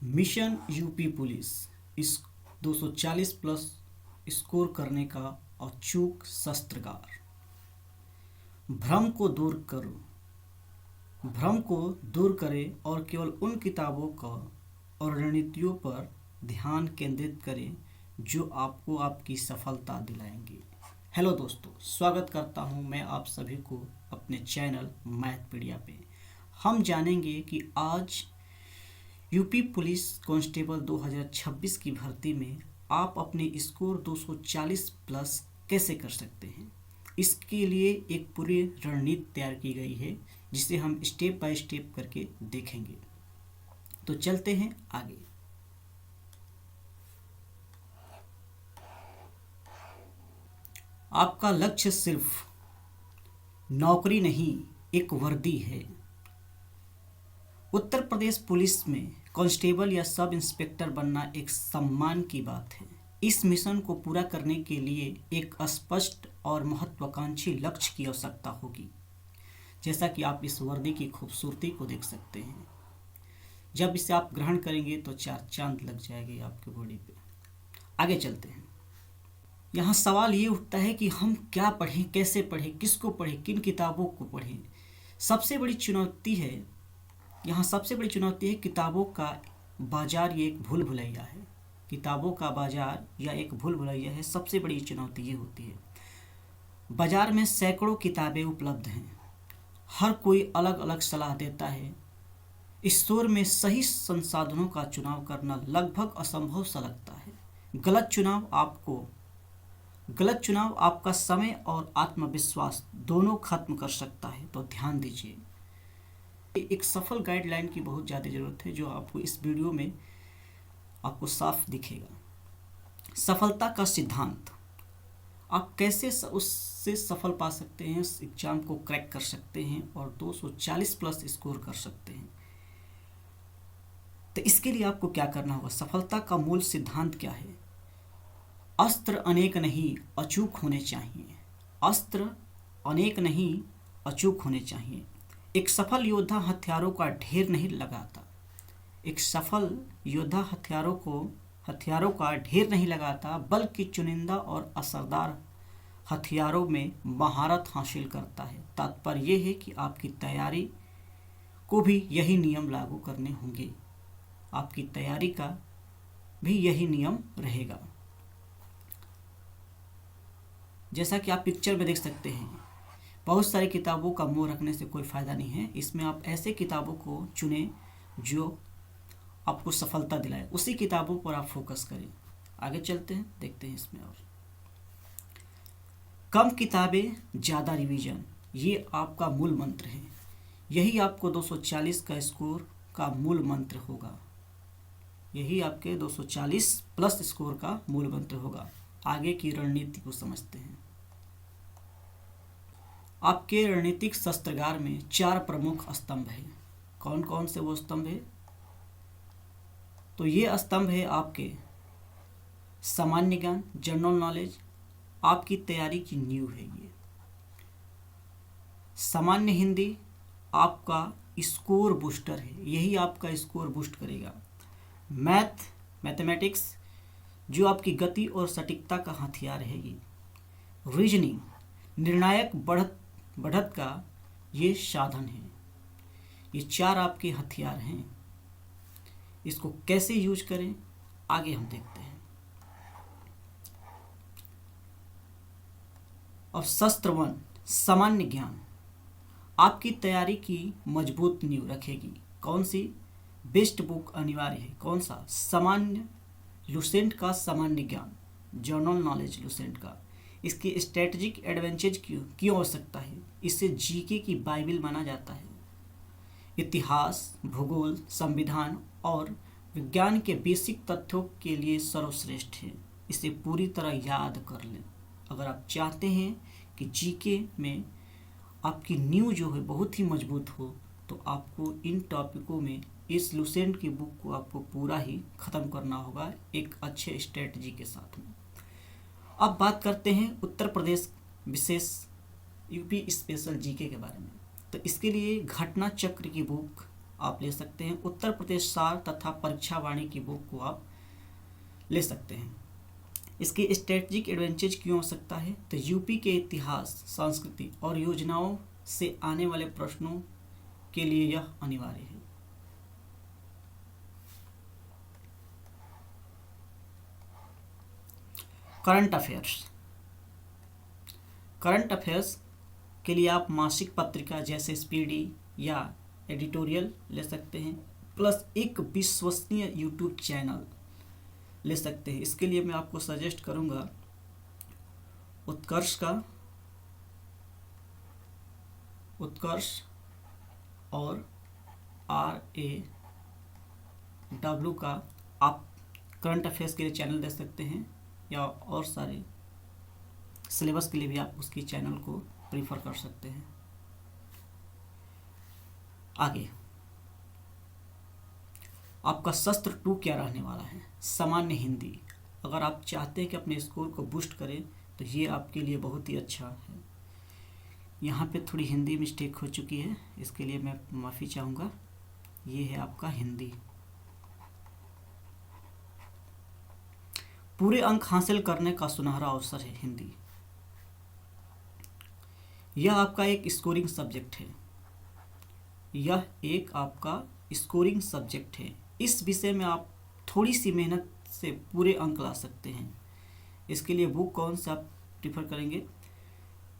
Mission UP police इस 240 plus score करने का अचूक शस्त्रागार। भ्रम को दूर करें और केवल उन किताबों का और रणनीतियों पर ध्यान केंद्रित करें जो आपको आपकी सफलता दिलाएंगी। हेलो दोस्तों, स्वागत करता हूं मैं आप सभी को अपने चैनल मैथपीडिया पे। हम जानेंगे कि आज यूपी पुलिस कांस्टेबल 2026 की भर्ती में आप अपने स्कोर 240 प्लस कैसे कर सकते हैं। इसके लिए एक पूरी रणनीति तैयार की गई है जिसे हम स्टेप बाय स्टेप करके देखेंगे। तो चलते हैं आगे। आपका लक्ष्य सिर्फ नौकरी नहीं, एक वर्दी है। उत्तर प्रदेश पुलिस में कांस्टेबल या सब इंस्पेक्टर बनना एक सम्मान की बात है। इस मिशन को पूरा करने के लिए एक स्पष्ट और महत्वाकांक्षी लक्ष्य की आवश्यकता होगी। जैसा कि आप इस वर्दी की खूबसूरती को देख सकते हैं, जब इसे आप ग्रहण करेंगे तो चार चांद लग जाएंगे आपके बॉडी पे। आगे चलते हैं। यहाँ सवाल ये उठता है कि हम क्या पढ़ें, कैसे पढ़ें, किसको पढ़ें, किन किताबों को पढ़ें। सबसे बड़ी चुनौती है किताबों का बाजार। ये एक भूल भुलैया है। किताबों का बाजार या एक भूल भुलैया है। सबसे बड़ी चुनौती ये होती है, बाजार में सैकड़ों किताबें उपलब्ध हैं, हर कोई अलग अलग सलाह देता है। इस दौर में सही संसाधनों का चुनाव करना लगभग असंभव सा लगता है। गलत चुनाव आपका समय और आत्मविश्वास दोनों खत्म कर सकता है। तो ध्यान दीजिए, एक सफल गाइडलाइन की बहुत ज़्यादा ज़रूरत है जो आपको इस वीडियो में आपको साफ दिखेगा। सफलता का सिद्धांत, आप कैसे उससे सफल पा सकते हैं, इस एग्जाम को क्रैक कर सकते हैं और 240 प्लस स्कोर कर सकते हैं। तो इसके लिए आपको क्या करना होगा। सफलता का मूल सिद्धांत क्या है। अस्त्र अनेक नहीं, अचूक होने चाहिए। अस्त्र अनेक नहीं, अचूक होने चाहिए। एक सफल योद्धा हथियारों का ढेर नहीं लगाता। एक सफल योद्धा हथियारों का ढेर नहीं लगाता, बल्कि चुनिंदा और असरदार हथियारों में महारत हासिल करता है। तात्पर्य यह है कि आपकी तैयारी को भी यही नियम लागू करने होंगे। आपकी तैयारी का भी यही नियम रहेगा। जैसा कि आप पिक्चर में देख सकते हैं, बहुत सारी किताबों का मोह रखने से कोई फ़ायदा नहीं है। इसमें आप ऐसे किताबों को चुनें जो आपको सफलता दिलाए, उसी किताबों पर आप फोकस करें। आगे चलते हैं, देखते हैं इसमें। और कम किताबें, ज़्यादा रिवीजन, ये आपका मूल मंत्र है। यही आपको 240 का स्कोर का मूल मंत्र होगा। यही आपके 240 प्लस स्कोर का मूल मंत्र होगा। आगे की रणनीति को समझते हैं। आपके रणनीतिक शस्त्रागार में 4 प्रमुख स्तंभ हैं। कौन कौन से वो स्तंभ है। तो ये स्तंभ है आपके सामान्य ज्ञान, जनरल नॉलेज, आपकी तैयारी की नींव है। ये सामान्य हिंदी आपका स्कोर बूस्टर है, यही आपका स्कोर बूस्ट करेगा। मैथमेटिक्स जो आपकी गति और सटीकता का हथियार है। ये रीजनिंग निर्णायक बढ़त का ये साधन है। ये 4 आपके हथियार हैं। इसको कैसे यूज करें, आगे हम देखते हैं। और शस्त्र 1, सामान्य ज्ञान, आपकी तैयारी की मजबूत नींव रखेगी। कौन सी बेस्ट बुक अनिवार्य है, कौन सा, सामान्य लुसेंट का सामान्य ज्ञान, जनरल नॉलेज लुसेंट का। इसकी स्ट्रेटजिक एडवांटेज क्यों आवश्यकता है। इसे जीके की बाइबल माना जाता है। इतिहास, भूगोल, संविधान और विज्ञान के बेसिक तथ्यों के लिए सर्वश्रेष्ठ है। इसे पूरी तरह याद कर लें। अगर आप चाहते हैं कि जीके में आपकी नींव जो है बहुत ही मजबूत हो, तो आपको इन टॉपिकों में इस लुसेंट की बुक को आपको पूरा ही ख़त्म करना होगा एक अच्छे स्ट्रेटजी के साथ में। अब बात करते हैं उत्तर प्रदेश विशेष यूपी स्पेशल जीके के बारे में। तो इसके लिए घटना चक्र की बुक आप ले सकते हैं। उत्तर प्रदेश सार तथा परीक्षा वाणी की बुक को आप ले सकते हैं। इसकी स्ट्रेटजिक एडवांटेज क्यों हो सकता है? तो यूपी के इतिहास, संस्कृति और योजनाओं से आने वाले प्रश्नों के लिए यह अनिवार्य है। Current affairs. करंट अफेयर्स के लिए आप मासिक पत्रिका जैसे स्पीडी या एडिटोरियल ले सकते हैं, प्लस एक विश्वसनीय यूट्यूब चैनल ले सकते हैं। इसके लिए मैं आपको सजेस्ट करूंगा उत्कर्ष और RAW का आप करंट अफेयर्स के लिए चैनल दे सकते हैं, या और सारे सिलेबस के लिए भी आप उसकी चैनल को प्रीफर कर सकते हैं। आगे आपका शस्त्र 2 क्या रहने वाला है? सामान्य हिंदी। अगर आप चाहते हैं कि अपने स्कोर को बूस्ट करें तो ये आपके लिए बहुत ही अच्छा है। यहाँ पे थोड़ी हिंदी मिस्टेक हो चुकी है, इसके लिए मैं माफ़ी चाहूँगा। ये है आपका हिंदी। पूरे अंक हासिल करने का सुनहरा अवसर है हिंदी। यह आपका एक स्कोरिंग सब्जेक्ट है। यह एक आपका स्कोरिंग सब्जेक्ट है। इस विषय में आप थोड़ी सी मेहनत से पूरे अंक ला सकते हैं। इसके लिए बुक कौन सा आप प्रीफर करेंगे?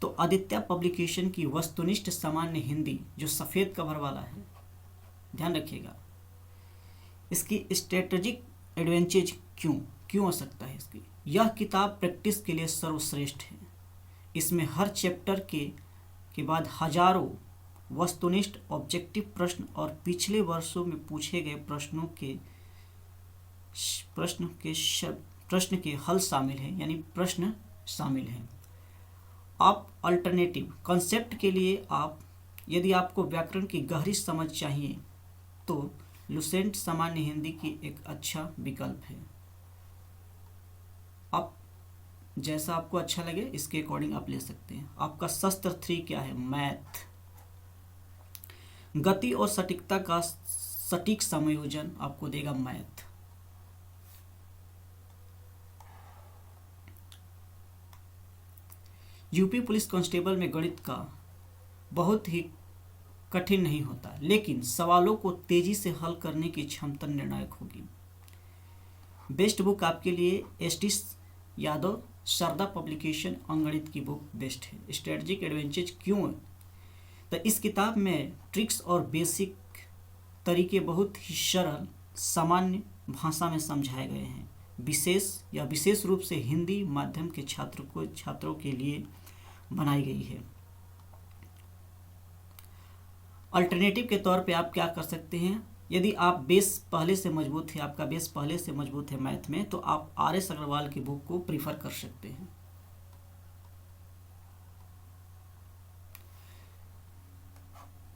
तो आदित्य पब्लिकेशन की वस्तुनिष्ठ सामान्य हिंदी, जो सफ़ेद कवर वाला है, ध्यान रखिएगा। इसकी स्ट्रेटजिक एडवांटेज क्यों हो सकता है इसकी? यह किताब प्रैक्टिस के लिए सर्वश्रेष्ठ है। इसमें हर चैप्टर के बाद हजारों वस्तुनिष्ठ ऑब्जेक्टिव प्रश्न और पिछले वर्षों में पूछे गए प्रश्न के हल शामिल हैं, यानी प्रश्न शामिल हैं। आप अल्टरनेटिव कॉन्सेप्ट के लिए यदि आपको व्याकरण की गहरी समझ चाहिए तो लुसेंट सामान्य हिंदी की एक अच्छा विकल्प है। आप जैसा आपको अच्छा लगे इसके अकॉर्डिंग आप ले सकते हैं। आपका शस्त्र 3 क्या है? मैथ। गति और सटीकता का सटीक समायोजन आपको देगा मैथ। यूपी पुलिस कांस्टेबल में गणित का बहुत ही कठिन नहीं होता, लेकिन सवालों को तेजी से हल करने की क्षमता निर्णायक होगी। बेस्ट बुक आपके लिए ST यादव शारदा पब्लिकेशन अंगणित की बुक बेस्ट है। स्ट्रेटजिक एडवांटेज क्यों है? तो इस किताब में ट्रिक्स और बेसिक तरीके बहुत ही सरल सामान्य भाषा में समझाए गए हैं। विशेष रूप से हिंदी माध्यम के छात्रों के लिए बनाई गई है। अल्टरनेटिव के तौर पे आप क्या कर सकते हैं? यदि आप बेस पहले से मजबूत है, आपका बेस पहले से मजबूत है मैथ में, तो आप RS अग्रवाल की बुक को प्रीफर कर सकते हैं।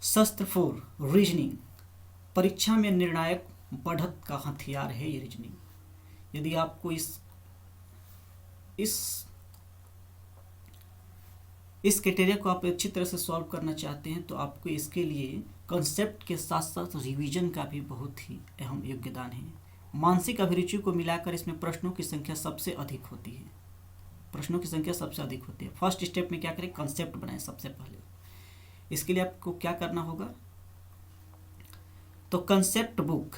शस्त्र 4 रीजनिंग। परीक्षा में निर्णायक बढ़त का हथियार है ये रीजनिंग। यदि आपको इस क्राइटेरिया को आप अच्छी तरह से सॉल्व करना चाहते हैं तो आपको इसके लिए कॉन्सेप्ट के साथ साथ रिवीजन का भी बहुत ही अहम योगदान है। मानसिक अभिरुचि को मिलाकर इसमें प्रश्नों की संख्या सबसे अधिक होती है। फर्स्ट स्टेप में क्या करें? कॉन्सेप्ट बनाएं सबसे पहले। इसके लिए आपको क्या करना होगा? तो concept book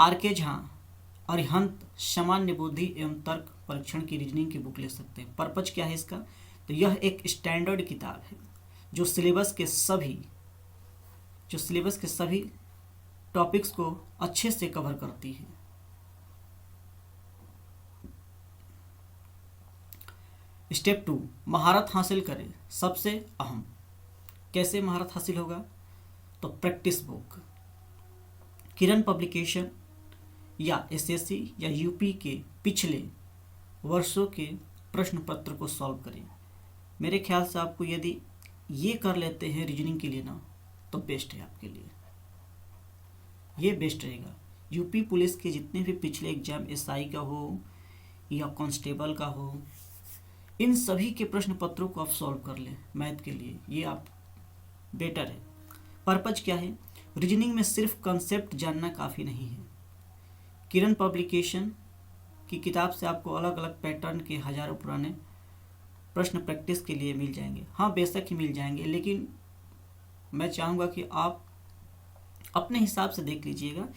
RK Jha, Arihant सामान्य बुद्धि एवं तर्क परीक्षण की रीजनिंग की बुक ले सकते हैं। पर्पज क्या है इसका? तो यह एक स्टैंडर्ड किताब है जो सिलेबस के सभी टॉपिक्स को अच्छे से कवर करती है। स्टेप 2 महारत हासिल करें। सबसे अहम कैसे महारत हासिल होगा? तो प्रैक्टिस बुक किरण पब्लिकेशन या SSC या UP के पिछले वर्षों के प्रश्न पत्र को सॉल्व करें। मेरे ख्याल से आपको यदि ये कर लेते हैं रीजनिंग के लिए ना, तो बेस्ट है आपके लिए, ये बेस्ट रहेगा। यूपी पुलिस के जितने भी पिछले एग्जाम SI का हो या कांस्टेबल का हो, इन सभी के प्रश्न पत्रों को आप सॉल्व कर लें मैथ के लिए, ये आप बेटर है। पर्पज क्या है? रीजनिंग में सिर्फ कंसेप्ट जानना काफ़ी नहीं है। किरण पब्लिकेशन की किताब से आपको अलग अलग पैटर्न के हजारों पुराने प्रश्न प्रैक्टिस के लिए मिल जाएंगे। हाँ, बेशक ही मिल जाएंगे, लेकिन मैं चाहूँगा कि आप अपने हिसाब से देख लीजिएगा।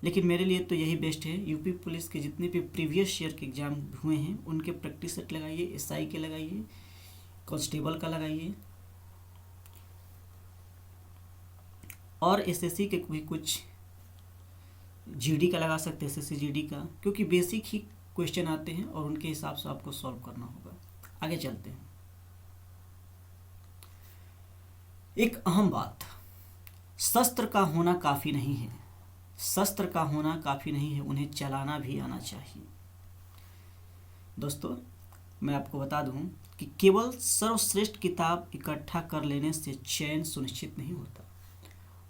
लेकिन मेरे लिए तो यही बेस्ट है। यूपी पुलिस के जितने भी प्रीवियस ईयर के एग्ज़ाम हुए हैं उनके प्रैक्टिस सेट लगाइए, एसआई के लगाइए, कांस्टेबल का लगाइए और एसएससी के भी कुछ जीडी का लगा सकते हैं, एसएससी जीडी का, क्योंकि बेसिक ही क्वेश्चन आते हैं और उनके हिसाब से आपको सॉल्व करना होगा। आगे चलते हैं। एक अहम बात, शस्त्र का होना काफ़ी नहीं है। शस्त्र का होना काफ़ी नहीं है, उन्हें चलाना भी आना चाहिए। दोस्तों, मैं आपको बता दूं कि केवल सर्वश्रेष्ठ किताब इकट्ठा कर लेने से चयन सुनिश्चित नहीं होता।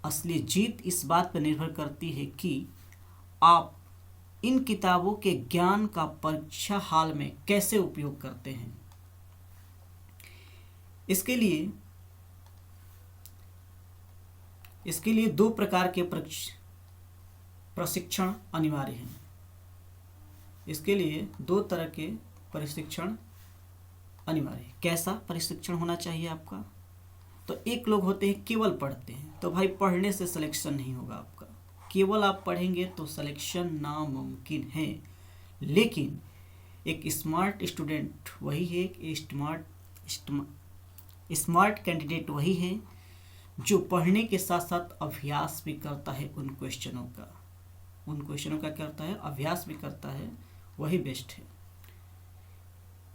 असली जीत इस बात पर निर्भर करती है कि आप इन किताबों के ज्ञान का परीक्षा हाल में कैसे उपयोग करते हैं। इसके लिए दो प्रकार के प्रशिक्षण अनिवार्य हैं। इसके लिए दो तरह के प्रशिक्षण अनिवार्य है। कैसा प्रशिक्षण होना चाहिए आपका? तो एक लोग होते हैं केवल पढ़ते हैं, तो भाई पढ़ने से सिलेक्शन नहीं होगा आपका। केवल आप पढ़ेंगे तो सिलेक्शन नामुमकिन है। लेकिन एक स्मार्ट स्टूडेंट वही है, एक स्मार्ट कैंडिडेट वही है जो पढ़ने के साथ साथ अभ्यास भी करता है। उन क्वेश्चनों का करता है, अभ्यास भी करता है, वही बेस्ट है।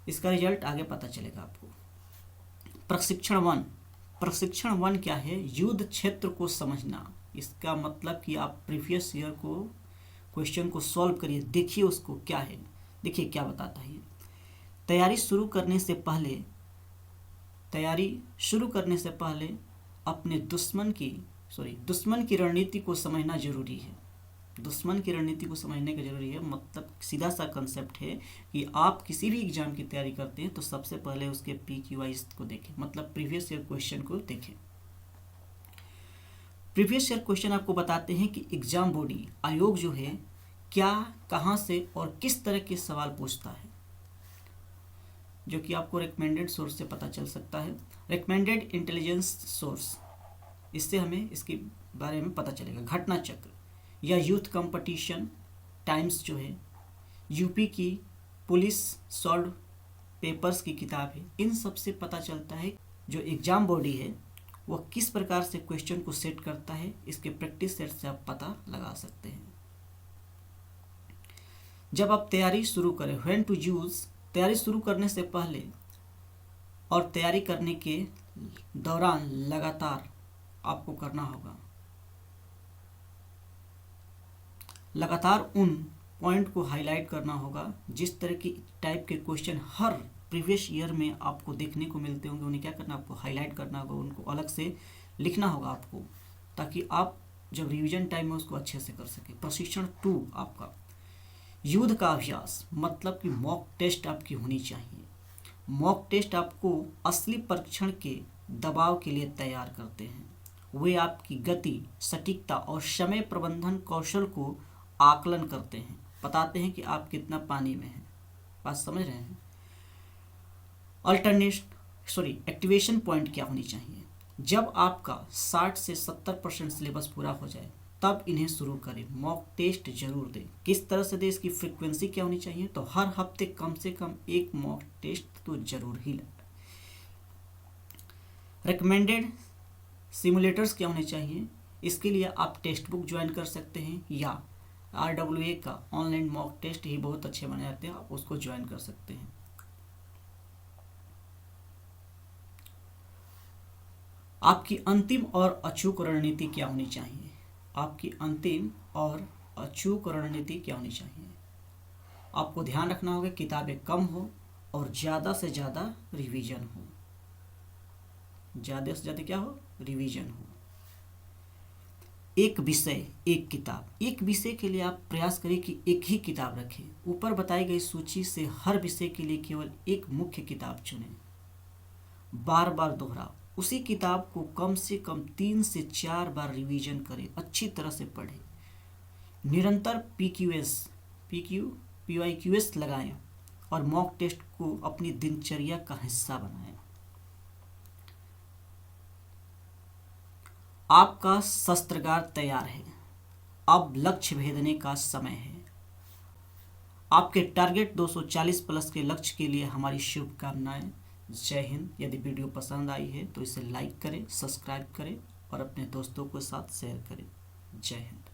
इसका रिजल्ट आगे पता चलेगा आपको। प्रशिक्षण वन क्या है? युद्ध क्षेत्र को समझना। इसका मतलब कि आप प्रीवियस ईयर को क्वेश्चन को सॉल्व करिए, देखिए उसको क्या है, देखिए क्या बताता है। तैयारी शुरू करने से पहले अपने दुश्मन की रणनीति को समझना जरूरी है। दुश्मन की रणनीति को समझने का जरूरी है। मतलब सीधा सा कंसेप्ट है कि आप किसी भी एग्जाम की तैयारी करते हैं तो सबसे पहले उसके PQIs को देखें, मतलब प्रीवियस ईयर क्वेश्चन को देखें। प्रीवियस ईयर क्वेश्चन आपको बताते हैं कि एग्जाम बॉडी आयोग जो है क्या, कहाँ से और किस तरह के सवाल पूछता है, जो कि आपको रिकमेंडेड सोर्स से पता चल सकता है। रिकमेंडेड इंटेलिजेंस सोर्स, इससे हमें इसके बारे में पता चलेगा। घटना चक्र या यूथ कंपटीशन टाइम्स जो है, यूपी की पुलिस सॉल्व पेपर्स की किताब है, इन सब से पता चलता है जो एग्जाम बॉडी है वह किस प्रकार से क्वेश्चन को सेट करता है। इसके प्रैक्टिस सेट से आप पता लगा सकते हैं। जब आप तैयारी शुरू करें, व्हेन टू यूज, तैयारी शुरू करने से पहले और तैयारी करने के दौरान लगातार आपको करना होगा। लगातार उन पॉइंट को हाईलाइट करना होगा जिस तरह की टाइप के क्वेश्चन हर प्रीवियस ईयर में आपको देखने को मिलते होंगे। उन्हें क्या करना, आपको हाईलाइट करना होगा, उनको अलग से लिखना होगा आपको, ताकि आप जब रिवीजन टाइम में उसको अच्छे से कर सके। प्रशिक्षण 2 आपका युद्ध का अभ्यास, मतलब कि मॉक टेस्ट आपकी होनी चाहिए। मॉक टेस्ट आपको असली परीक्षण के दबाव के लिए तैयार करते हैं। वे आपकी गति, सटीकता और समय प्रबंधन कौशल को आकलन करते हैं, बताते हैं कि आप कितना पानी में हैं। बात समझ रहे हैं? एक्टिवेशन पॉइंट क्या होनी चाहिए? जब आपका 60 से 70% सिलेबस पूरा हो जाए तब इन्हें शुरू करें। मॉक टेस्ट जरूर दें। किस तरह से दें, इसकी फ्रीक्वेंसी क्या होनी चाहिए? तो हर हफ्ते कम से कम एक मॉक टेस्ट तो जरूर ही लें। रिकमेंडेड सिमुलेटर्स क्या होने चाहिए? इसके लिए आप टेक्स्ट बुक ज्वाइन कर सकते हैं या RWA का ऑनलाइन मॉक टेस्ट ही बहुत अच्छे बने जाते हैं, आप उसको ज्वाइन कर सकते हैं। आपकी अंतिम और अचूक रणनीति क्या होनी चाहिए? आपकी अंतिम और अचूक रणनीति क्या होनी चाहिए? आपको ध्यान रखना होगा किताबें कम हो और ज़्यादा से ज़्यादा रिवीजन हो। ज़्यादा से ज़्यादा क्या हो? रिवीजन हो। एक विषय एक किताब, एक विषय के लिए आप प्रयास करें कि एक ही किताब रखें। ऊपर बताई गई सूची से हर विषय के लिए केवल एक मुख्य किताब चुनें। बार बार दोहराओ, उसी किताब को कम से कम 3 से 4 बार रिवीजन करें, अच्छी तरह से पढ़ें, निरंतर PYQS लगाएं और मॉक टेस्ट को अपनी दिनचर्या का हिस्सा बनाएं। आपका शस्त्रागार तैयार है, अब लक्ष्य भेदने का समय है। आपके टारगेट 240 प्लस के लक्ष्य के लिए हमारी शुभकामनाएं। जय हिंद। यदि वीडियो पसंद आई है तो इसे लाइक करें, सब्सक्राइब करें और अपने दोस्तों के साथ शेयर करें। जय हिंद।